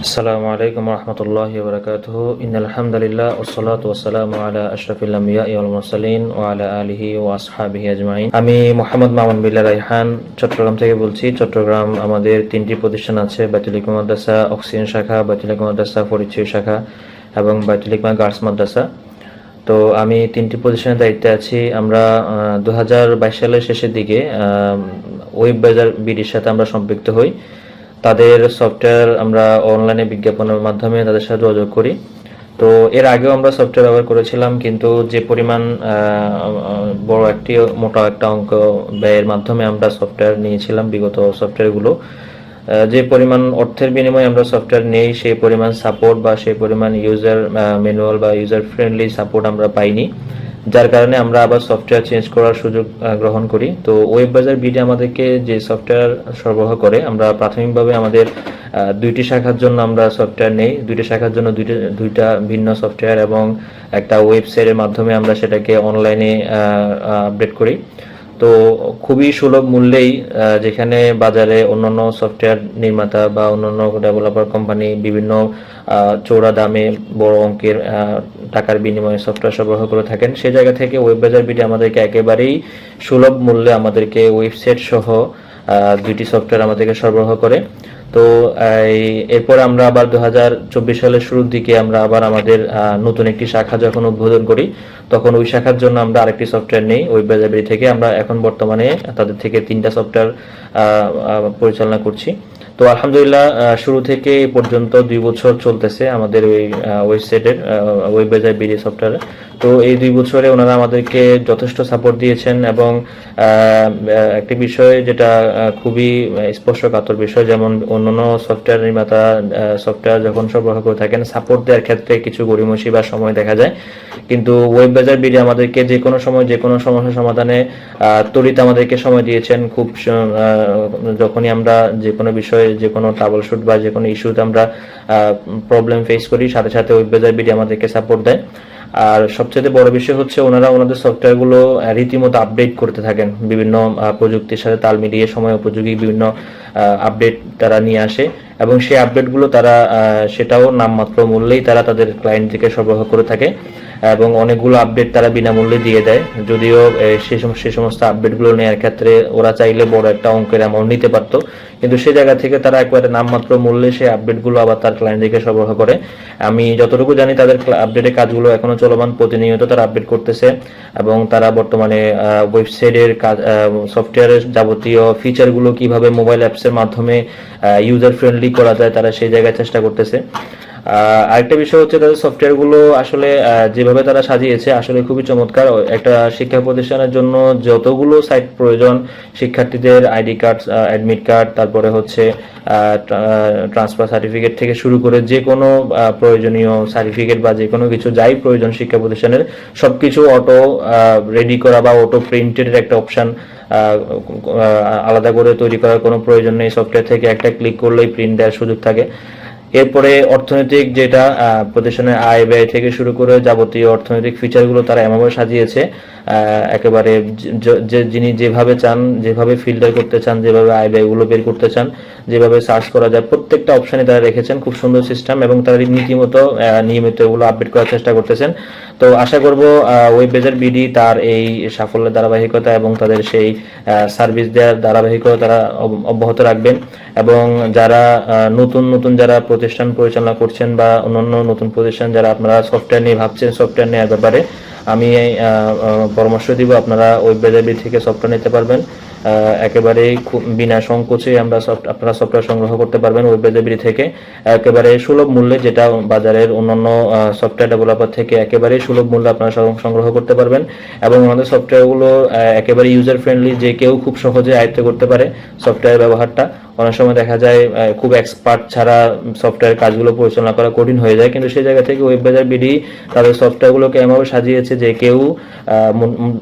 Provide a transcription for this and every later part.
আসসালামু আলাইকুম রহমতুল্লাহি ওয়া বারাকাতুহু। ইন্নাল হামদুলিল্লাহ ওয়াসসালাতু ওয়াসসালামু আলা আশরাফিল আমবিয়াই ওয়াল মুরসালিন ওয়া আলা আলিহি ওয়া আসহাবিহি আজমাইন। আমি মোহাম্মদ মামুন বিল্লাহ রায়হান চট্টগ্রাম থেকে বলছি। চট্টগ্রাম আমাদের তিনটি প্রতিষ্ঠান আছে, বাইতুল হিকমা মাদ্রাসা অক্সিজেন শাখা, বাইতুল হিকমা মাদ্রাসা ফরিদচুরি শাখা এবং বাইতুল হিকমা গার্লস মাদ্রাসা। তো আমি তিনটি প্রতিষ্ঠানের দায়িত্বে আছি। আমরা 2022 সালের শেষের দিকে ওয়েব বাজার বিডির সাথে আমরা সম্পৃক্ত হই। তাদের সফটওয়্যার আমরা অনলাইনে বিজ্ঞাপনের মাধ্যমে তাদের সাথে যোগাযোগ করি। তো এর আগেও আমরা সফটওয়্যার ব্যবহার করেছিলাম, কিন্তু যে পরিমাণ বড় একটি মোটা একটা অঙ্ক ব্যয়ের মাধ্যমে আমরা সফটওয়্যার নিয়েছিলাম, বিগত সফটওয়্যারগুলো যে পরিমাণ অর্থের বিনিময়ে আমরা সফটওয়্যার নেই, সেই পরিমাণ সাপোর্ট বা সেই পরিমাণ ইউজার ম্যানুয়াল বা ইউজার ফ্রেন্ডলি সাপোর্ট আমরা পাইনি, যার কারণে আমরা আবার সফটওয়্যার চেঞ্জ করার সুযোগ গ্রহণ করি। তো ওয়েব বাজার বিডি আমাদেরকে যে সফটওয়্যার সরবরাহ করে, আমরা প্রাথমিকভাবে আমাদের দুইটি শাখার জন্য আমরা সফটওয়্যার নেই, দুইটি শাখার জন্য দুইটা ভিন্ন সফটওয়্যার এবং একটা ওয়েবসাইটের মাধ্যমে আমরা সেটাকে অনলাইনে আপডেট করি। তো খুবই সুলভ মূল্যেই, যেখানে বাজারে অন্যান্য সফটওয়্যার নির্মাতা বা অন্যান্য ডেভেলপার কোম্পানি বিভিন্ন চৌড়া দামে বড় অঙ্কের টাকার বিনিময়ে সফটওয়্যার সরবরাহ করে থাকেন, সেই জায়গা থেকে ওয়েব বাজার বিডি আমাদেরকে একেবারেই সুলভ মূল্যে আমাদেরকে ওয়েবসাইট সহ দুইটি সফটওয়্যার আমাদেরকে সরবরাহ করে। তো এরপর আমরা আবার 2024 সালের শুরুর দিকে আমরা আবার আমাদের নতুন একটি শাখা যখন উদ্বোধন করি, তখন ওই শাখার জন্য আমরা আরেকটি সফটওয়্যার নেই ওয়েব বাজার বিডি থেকে। আমরা এখন বর্তমানে তাদের থেকে 3টা সফটওয়্যার পরিচালনা করছি। তো আলহামদুলিল্লাহ, শুরু থেকে এই পর্যন্ত 2 বছর চলতেছে আমাদের ওই ওয়েবসাইটের ওয়েব বাজার বিডি সফটওয়্যার। তো এই 2 বছরে ওনারা আমাদেরকে যথেষ্ট সাপোর্ট দিয়েছেন এবং একটি বিষয় যেটা খুবই স্পর্শকাতর বিষয়, যেমন অন্যান্য সফটওয়্যার নির্মাতা সফটওয়্যার যখন সরবরাহ করে থাকেন, সাপোর্ট দেওয়ার ক্ষেত্রে কিছু গড়িমসি বা সময় দেখা যায়, কিন্তু ওয়েব বাজার বিডি আমাদেরকে যে কোনো সময় যে কোনো সমস্যা সমাধানে ত্বরিত আমাদেরকে সময় দিয়েছেন। খুব যখনই আমরা যে কোনো বিষয়ে যে কোনো ট্রাবল শুট বা যে কোনো ইস্যুতে আমরা প্রবলেম ফেস করি, সাথে সাথে ওয়েব বাজার বিডি আমাদেরকে সাপোর্ট দেয়। আর সবচেয়ে বড় বিষয় হচ্ছে ওনারা ওনাদের সফটওয়্যারগুলো রীতিমতো আপডেট করতে থাকেন, বিভিন্ন প্রযুক্তির সাথে তাল মিলিয়ে সময় উপযোগী বিভিন্ন আপডেট তারা নিয়ে আসে এবং সেই আপডেটগুলো তারা সেটাও নামমাত্র মূল্যেই তারা তাদের ক্লায়েন্টদেরকে সরবরাহ করে থাকে এবং অনেকগুলো আপডেট তারা বিনামূল্যে দিয়ে দেয়। যদিও সে সমস্ত আপডেটগুলো নেওয়ার ক্ষেত্রে ওরা চাইলে বড় একটা অঙ্কের অ্যামাউন্ট নিতে পারতো, কিন্তু সেই জায়গা থেকে তারা একবারে নামমাত্র মূল্যে সেই আপডেটগুলো আবার তার ক্লায়েন্টদেরকে সরবরাহ করে। আমি যতটুকু জানি তাদের আপডেটের কাজগুলো এখনো চলমান, প্রতিনিয়ত তারা আপডেট করতেছে এবং তারা বর্তমানে ওয়েবসাইটের কাজ সফটওয়্যারের যাবতীয় ফিচারগুলো কিভাবে মোবাইল অ্যাপসের মাধ্যমে ইউজার ফ্রেন্ডলি করা যায় তারা সেই জায়গায় চেষ্টা করতেছে। আরেকটা বিষয় হচ্ছে তাদের সফটওয়্যারগুলো আসলে যেভাবে তারা সাজিয়েছে আসলে খুবই চমৎকার। একটা শিক্ষা প্রতিষ্ঠানের জন্য যতগুলো সাইট প্রয়োজন, শিক্ষার্থীদের আইডি কার্ড, অ্যাডমিট কার্ড, তারপরে হচ্ছে ট্রান্সফার সার্টিফিকেট থেকে শুরু করে যে কোনো প্রয়োজনীয় সার্টিফিকেট বা যে কোনো কিছু যাই প্রয়োজন শিক্ষা প্রতিষ্ঠানের, সবকিছু অটো রেডি করা বা অটো প্রিন্টেড একটা অপশন আলাদা করে তৈরি করার কোনো প্রয়োজন নেই। সফটওয়্যার থেকে একটা ক্লিক করলেই প্রিন্ট দেওয়ার সুযোগ থাকে। এরপরে অর্থনৈতিক যেটা প্রতিষ্ঠানের আয় ব্যয় থেকে শুরু করে যাবতীয় অর্থনৈতিক ফিচারগুলো তারা এমনভাবে সাজিয়েছে, একেবারে যিনি যেভাবে চান, যেভাবে ফিল্টার করতে চান, যেভাবে আয় ব্যয়গুলো বের করতে চান, যেভাবে সার্চ করা যায়, প্রত্যেকটা অপশনে তারা রেখেছেন খুব সুন্দর সিস্টেম এবং তারা নীতিমতো নিয়মিত এগুলো আপডেট করার চেষ্টা করতেছেন। তো আশা করব ওয়েব বাজার বিডি তার এই সাফল্যের ধারাবাহিকতা এবং তাদের সেই সার্ভিস দেওয়ার ধারাবাহিকতা তারা অব্যাহত রাখবেন এবং যারা নতুন যারা প্রতিষ্ঠান পরিচালনা করছেন বা অন্যান্য নতুন প্রতিষ্ঠান যারা আপনারা সফটওয়্যার নিয়ে ভাবছেন, সফটওয়্যার নেওয়ার ব্যাপারে আমি পরামর্শ দিব আপনারা ওয়েব বাজার বিডি থেকে সফটওয়্যার নিতে পারবেন। একেবারেই বিনা সংকোচে আপনারা সফটওয়্যার সংগ্রহ করতে পারবেন ওয়েব বাজার বিডি থেকে একেবারে সুলভ মূল্যে, যেটা বাজারের অন্যান্য সফটওয়্যার ডেভেলপার থেকে একেবারেই সুলভ মূল্যে আপনারা সংগ্রহ করতে পারবেন এবং আমাদের সফটওয়্যারগুলো একেবারে ইউজার ফ্রেন্ডলি, যে কেউ খুব সহজে আয়ত্ত করতে পারে সফটওয়্যার ব্যবহারটা। অনেক সময় দেখা যায় খুব এক্সপার্ট ছাড়া সফটওয়্যার কাজগুলো পরিচালনা করা কঠিন হয়ে যায়, কিন্তু সেই জায়গা থেকে ওয়েব বাজার বিডি তাদের সফটওয়্যারগুলোকে এমনভাবে সাজিয়েছে যে কেউ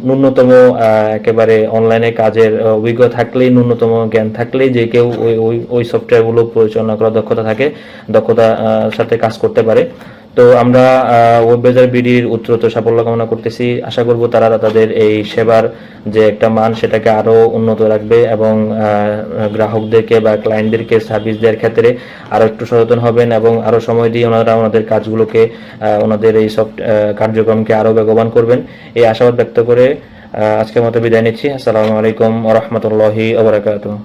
ন্যূনতম একেবারে অনলাইনে কাজের অভিজ্ঞতা থাকলেই, ন্যূনতম জ্ঞান থাকলেই যে কেউ ওই সফটওয়্যারগুলো পরিচালনা করার দক্ষতার সাথে কাজ করতে পারে। তো আমরা ওয়েববাজার বিডির উত্তরোত্তর সাফল্য কামনা করতেছি। আশা করব তারা তাদের এই সেবার যে একটা মান সেটাকে আরো উন্নত রাখবে এবং গ্রাহকদেরকে বা ক্লায়েন্টদেরকে সার্ভিস দেওয়ার ক্ষেত্রে আরো একটু সচেতন হবেন এবং আরো সময় দিয়ে ওনারা ওনাদের কাজগুলোকে ওনাদের এই সব কার্যক্রমকে আরো বেগবান করবেন, এই আশাবাদ ব্যক্ত করে আজকের মতো বিদায় নিচ্ছি। আসসালামু আলাইকুম ওয়া রাহমাতুল্লাহি ওয়া বারাকাতুহু।